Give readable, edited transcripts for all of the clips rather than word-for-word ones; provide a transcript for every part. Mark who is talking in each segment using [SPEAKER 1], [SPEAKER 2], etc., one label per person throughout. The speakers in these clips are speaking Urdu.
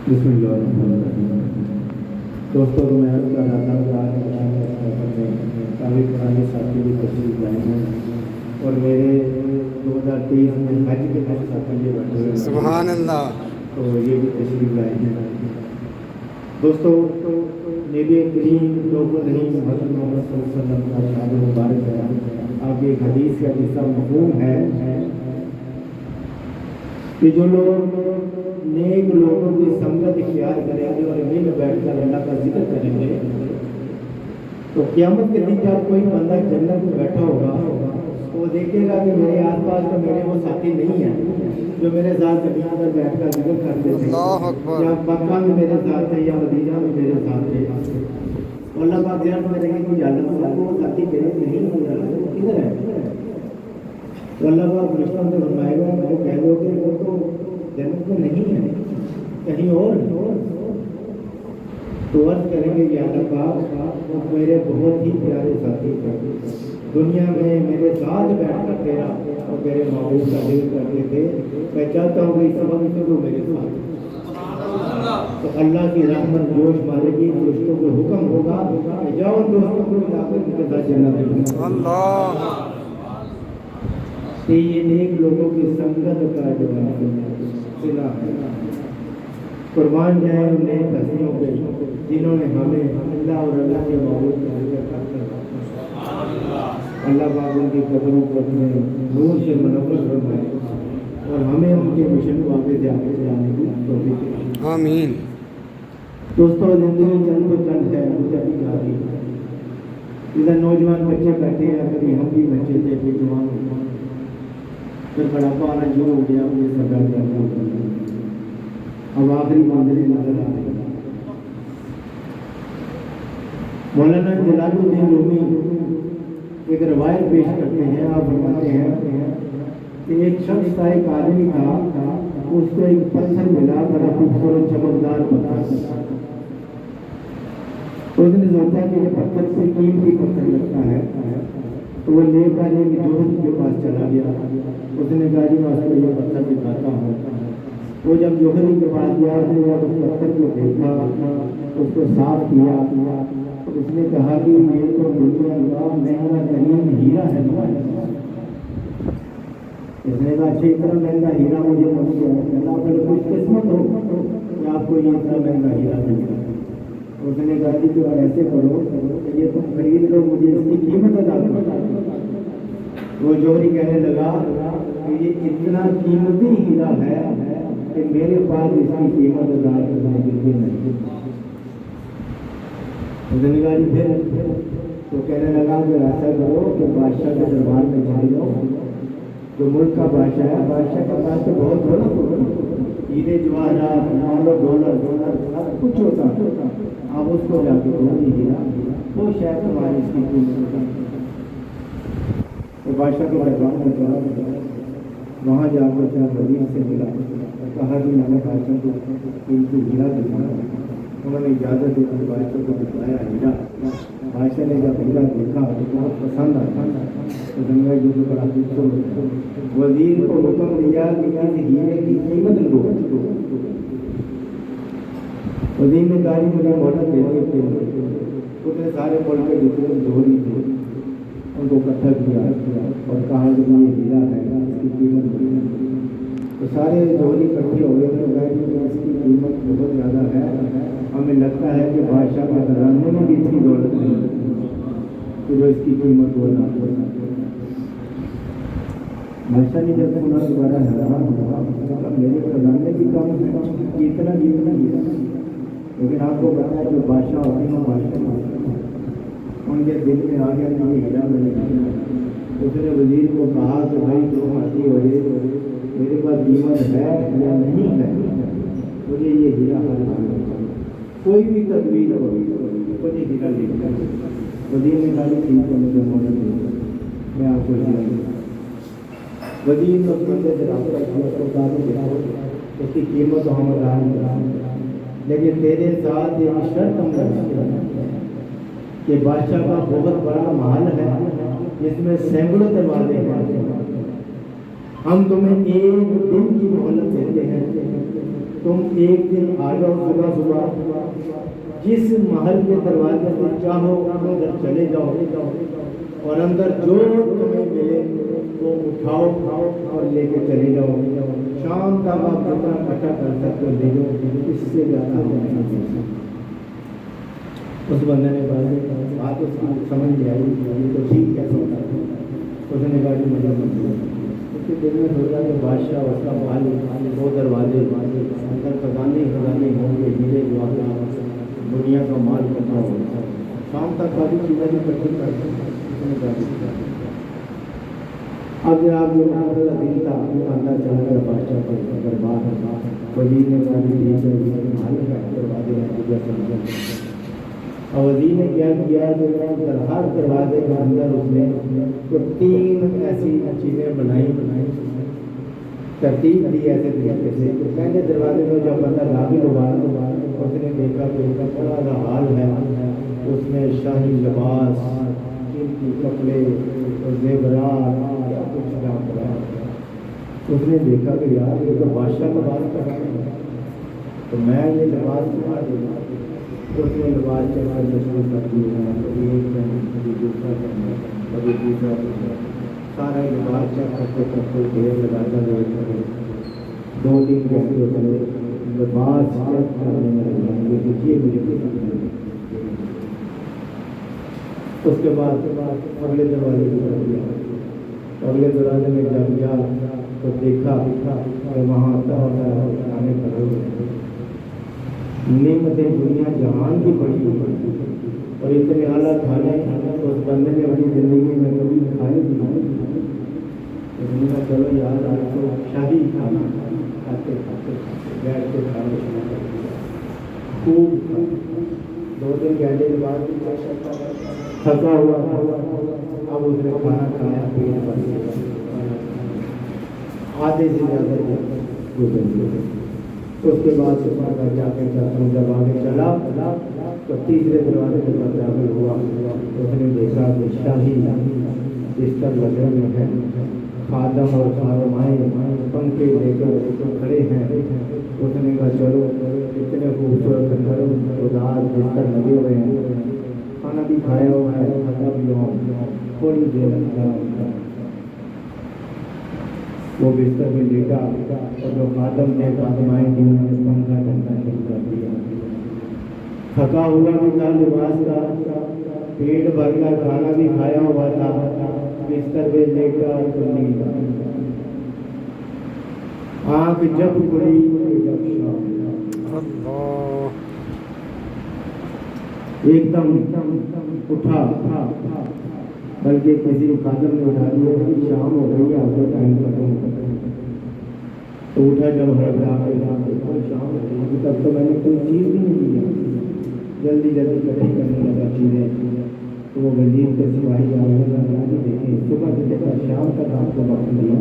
[SPEAKER 1] بسم اللہ الرحمن الرحیم۔ دوستوں کو میں عرض کر رہا تھا کہ آج میں کافی پرانے ساتھی بھی تشریف لائے ہیں اور میرے 2023 میں حج کے حج ساتھی یہ بیٹھے ہوئے ہیں،
[SPEAKER 2] سبحان اللہ۔
[SPEAKER 1] تو یہ بھی تشریف لائے ہیں۔ دوستوں، نبی کریم لوگوں نہیں حضرت محمد صلی اللہ علیہ وسلم کا شاد مبارک ہے۔ آپ کی ایک حدیث کا قصہ مفہوم ہے کہ جو لوگ نیک لوگوں کی سنگت اختیار کریں گے اور مل بیٹھ کر اللہ کا ذکر کریں گے تو قیامت کے دن جب کوئی بندہ جنت میں بیٹھا ہوگا وہ دیکھے گا کہ میرے آس پاس تو میرے وہ ساتھی نہیں ہیں جو میرے ساتھ دنیا پر بیٹھ کر ذکر کرتے تھے،
[SPEAKER 2] اللہ اکبر۔
[SPEAKER 1] یا مکہ میں میرے ساتھ تھے یا مدینہ میں میرے ساتھ تھے۔ اللہ پاک ذہن میں رکھے کہ اللہ وہ ساتھی میرے نہیں ہو کدھر ہے؟ تو اللہ پاک فرشتوں سے فرمائے گا وہ کہہ دو کہ وہ تو جنت میں نہیں ہے، کہیں اور تو عرض کریں گے کہ اللہ پاک وہ میرے بہت ہی پیارے ساتھی تھے، دنیا میں میرے ساتھ بیٹھ کر تیرا اور میرے محبوب کا ذکر کرتے تھے، میں چاہتا ہوں کہ اس وقت سے وہ میرے ساتھ۔ تو اللہ کی رحمت جوش مارے گی، دوستوں کو حکم ہوگا کہ جاؤ ان دوستوں کو ملا کر ان کے ساتھ جنت میں۔
[SPEAKER 2] اللہ
[SPEAKER 1] یہ نیک لوگوں کی سنگت کا جو ہے صلہ ہے، قربان جائیں ان نیک ہستیوں پہ جنہوں نے ہمیں اللہ اور اللہ کے معبود کا ذکر کرتے ہیں۔ اللہ پاک ان کی قبروں کو اپنے نور سے منور فرمائے اور ہمیں ان کے مشن کو آگے سے آگے چلانے کی توفیق دے۔
[SPEAKER 2] آمین۔
[SPEAKER 1] دوستوں، زندگی چند تو چند ہے، مجھے ابھی جا رہی ہے۔ ادھر نوجوان بچے بیٹھے ہیں، کبھی ہم بھی بچے تھے، کوئی جوان ہو پھر بڑھاپا آنا جو ہو گیا مجھے سفر کرنا پڑا، اب آخری منزلیں نظر آ رہی۔ مولانا جلال الدین رومی ایک روایت پیش کرتے ہیں، آپ فرماتے ہیں کہ ایک شخص تھا، ایک آدمی تھا، اس کو ایک پتھر ملا، بڑا خوبصورت چمکدار پتھر، تو اس نے سوچا کہ یہ پتھر سے قیمتی پتھر لگتا ہے، تو وہ لے کر ایک جوہری کے پاس چلا گیا۔ اس نے کہا جی میں اس کو یہ پتھر دکھاتا ہوں۔ وہ جب جوہری کے پاس گیا، اس نے جب اس پتھر کو دیکھا، اس کو صاف کیا، اس نے کہا کہ یہ تو دنیا کا مہنگا ترین ہیرا ہے۔ اس نے کہا اچھا اتنا مہنگا ہیرا مجھے مل گیا، اللہ پھر خوش قسمت ہو کہ آپ کو یہ اتنا مہنگا ہیرا مل گیا۔ اس نے کہا کہ تو ایسے کرو کہ یہ تم خرید لو، مجھے اس کی قیمت ادا کرو۔ وہ جوہری کہنے لگا کہ یہ اتنا قیمتی ہیرا ہے کہ میرے پاس اس کی قیمت ادا کرنے کے لیے نہیں۔ اس نے کہا جی پھر؟ تو کہنے لگا کہ ایسا کرو کہ بادشاہ کے دربار میں چلے جاؤ، جو ملک کا بادشاہ ہے، بادشاہ کا پاس تو بہت بڑا ہوگا، ہیرے جواہرات، مال و دولت سب کچھ ہوتا، آپ اس کو جا کے دو یہ ہیرا، وہ شاید تمہاری اس کی قیمت ہوتا۔ تو بادشاہ کے دربار میں چلا، وہاں جا کر جب وزیر سے ملا، کہا کہ میں نے بادشاہ کو قیمتی ہیرا دکھایا۔ انہوں نے اجازت دی کہ بادشاہ کو دکھایا ہیرا۔ بادشاہ نے جب ہیرا دیکھا تو بہت پسند آیا، تو سمجھا یہ تو بڑا خوبصورت۔ وزیر کو حکم دیا کہ اس ہیرے کی قیمت لو۔ وزیر نے کہا کہ مجھے مہلت دے دی قیمت۔ اس نے سارے ملک کے جتنے جوہری تھے ان کو اکٹھا کیا اور کہا کہ یہ ہیرا ہے، اس کی قیمت بڑی۔ تو سارے جوہری اکٹھے ہو گئے، انہوں نے کہا کہ اس کی قیمت بہت زیادہ ہے، ہمیں لگتا ہے کہ بادشاہ کے خزانے میں بھی اتنی دولت نہیں کہ جو اس کی قیمت ہو نہ ہو۔ بادشاہ نے جب سنا تو بڑا حیران ہوا، میرے خزانے بھی کم ہے، اتنا گیا۔ لیکن آپ کو پتا ہے جو بادشاہ ہوتے ہیں بادشاہ ان کے دل میں آ گیا کہ یہ ہیرا ملے گا۔ اس نے وزیر کو کہا کہ بھائی تم آتی ہو میرے پاس قیمت ہے یا نہیں ہے، مجھے یہ ہیرا حاصل کوئی بھی تدبیر ہو مجھے ہیرا لے کر۔ وزیر نے کہا ٹھیک ہے مجھے مدد دے، میں آپ کو ہیرا دوں۔ وزیر نے اس بندے سے رابطہ کیا، اس کو کہا کہ دیکھو اس کی قیمت تو ہم ادا نہیں کریں، لیکن تیرے ساتھ ایک شرط ہم رکھتے ہیں کہ بادشاہ کا بہت بڑا محل ہے جس میں سینکڑوں دروازے ہیں، ہم تمہیں ایک دن کی مہلت دیتے ہیں، تم ایک دن آ جاؤ صبح صبح، جس محل کے دروازے سے چاہو اندر چلے جاؤ اور اندر جو تمہیں ملے وہ اٹھاؤ اور لے کے چلے جاؤ، شام تک آپ جتنا اکٹھا کر سکتے لے جاؤ، اس سے زیادہ اس بندے نے بات اس کی سمجھ میں آئی، یہ تو ٹھیک ہے سوچا، اس نے کہا کہ مجھے اس کے دل میں سوچا کہ بادشاہ اس کا مال وہ دروازے اندر خزانے ہوں گے، ہیرے جواہرات دنیا کا مال کرنا ہوگا، شام تک کافی چیزیں بھی اکٹھی کر اب آپ جو دن تھا اندر چلا گیا بادشاہ پر دربار وزیر نے کہا دروازے ہیں، اور وزیر نے کیا کیا ہر دروازے کے اندر اس نے تو 3 ایسی چیزیں بنائی ترتیب دی ایسے طریقے سے کہ پہلے دروازے میں جب بندہ داخل ہوا اس نے دیکھا کہ اس کا بڑا سا حال ہے، اس میں شاہی لباس، قیمتی کپڑے اور زیورات کیا کچھ کام کرا، اس نے دیکھا کہ یار یہ تو بادشاہ کا بات کر رہا ہے تو میں یہ لباس بنا دوں، اس نے لباس چلا تشریف کر دیا، کبھی ایک پہن کبھی دوسرا پہنا کبھی تیسرا پہنا، سارا لباس چیک کرتے ڈھیر لگاتا رہے، 2-3 گھنٹے پہلے لباس چیک کرنے میں دیکھیے مجھے اس کے بعد اگلے دروازے کی طرف گیا، اگلے دروازے میں جب گیا تو دیکھا کہ وہاں کھانے کھڑے ہوئے، نعمتیں دنیا جہان کی پڑی ہوئی اور اتنے اعلیٰ کھانے اس بندے نے اپنی زندگی میں کبھی کھائے نہیں، اس نے کہا چلو یار آج تو شاہی کھانا کھاتے بیٹھ کے کھانے خوب 2-3 گھنٹے کے بعد تھکا ہوا اب اس نے کھانا کھایا پیٹ بھر گیا، آدھے سے زیادہ گزر گئے، اس کے بعد سے جا کے جب آگے چلا تو تیسرے دروازے کے بعد داخل ہوا، اس نے دیکھا کہ شاہی بستر لگے ہوئے ہیں، خادم اور خادمائیں پنکھے لے کر کھڑے ہیں، اس نے کہا چلو اتنے خوبصورت گھر بستر لگے ہوئے ہیں، کھانا بھی کھایا ہوا ہے، کھانا بھی ہوا، تھوڑی دیر وہ بستر میں لیٹا اور جو خادم نے خادمائیں تھیں انہوں نے پنکھا ٹھنڈا شروع کر دیا، تھکا ہوا بھی تھا لباس کا، پیٹ بھر کر کھانا بھی کھایا ہوا تھا، بستر پہ لیٹا تو نیند آنکھ جب کھلی جب شام، ایک دم اٹھا، بلکہ کسی خادم نے اٹھا دیا کہ شام ہو گئی ہے، آپ کا ٹائم ختم ہو گیا، تو اٹھا جب شام ابھی تک تو میں نے کوئی چیز بھی نہیں دی، جلدی اکٹھی کرنے لگا چیزیں، تو وہ وزیر کے سپاہی آگے دیکھیں صبح سے لے کر شام تک آپ کو وقت دیا،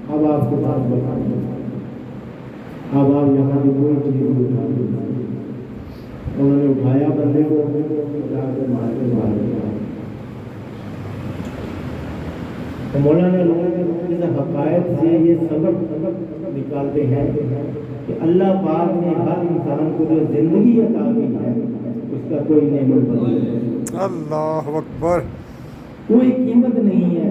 [SPEAKER 1] اب آپ کے پاس وقت ہے، اب آپ یہاں سے کوئی چیز نہیں اٹھا دیں، انہوں نے اٹھایا بندے کو جا کے مار کے باہر گیا۔ مولانا اس حقائق سے یہ سبق نکالتے ہیں کہ اللہ پاک نے ہر انسان کو جو زندگی عطا کی ہے اس کا کوئی نعمت بدل نہیں،
[SPEAKER 2] اللہ اکبر،
[SPEAKER 1] کوئی قیمت نہیں ہے،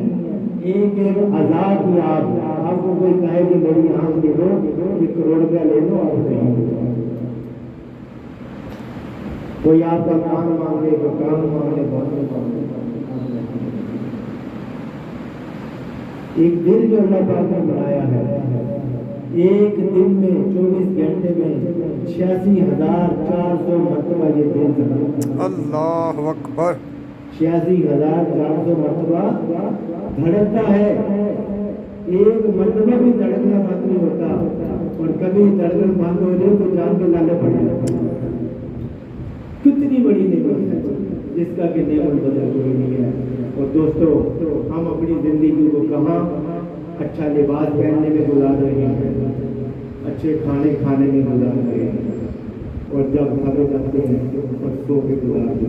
[SPEAKER 1] ایک عذاب کی آپ کو کوئی کہے کہ بڑی آنکھ دے دو 1 کروڑ روپیہ لے لو آپ کہیں، کوئی آپ کا کام مانگے تو کام مانگے ایک دل جو اللہ پاک نے بنایا ہے، ایک دن میں 24 گھنٹے میں 86,400 مرتبہ یہ دل دھڑکتا ہے،
[SPEAKER 2] اللہ اکبر،
[SPEAKER 1] 86,400 مرتبہ دھڑکتا ہے، ایک مرتبہ بھی دھڑکنا بند نہیں ہوتا، اور کبھی دھڑکن بند ہو جائے تو جان کے لالے پڑ جاتے ہیں، کتنی بڑی نعمت ہے جس کا کہ نعمت بدل کوئی نہیں ہے۔ اور دوستو ہم اپنی زندگی کو کہاں اچھا لباس پہننے میں گزار رہے ہیں، اچھے کھانے کھانے میں گزار رہے ہیں، اور جب تھک جاتے ہیں اور سو کے گزار رہے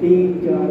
[SPEAKER 1] 3-4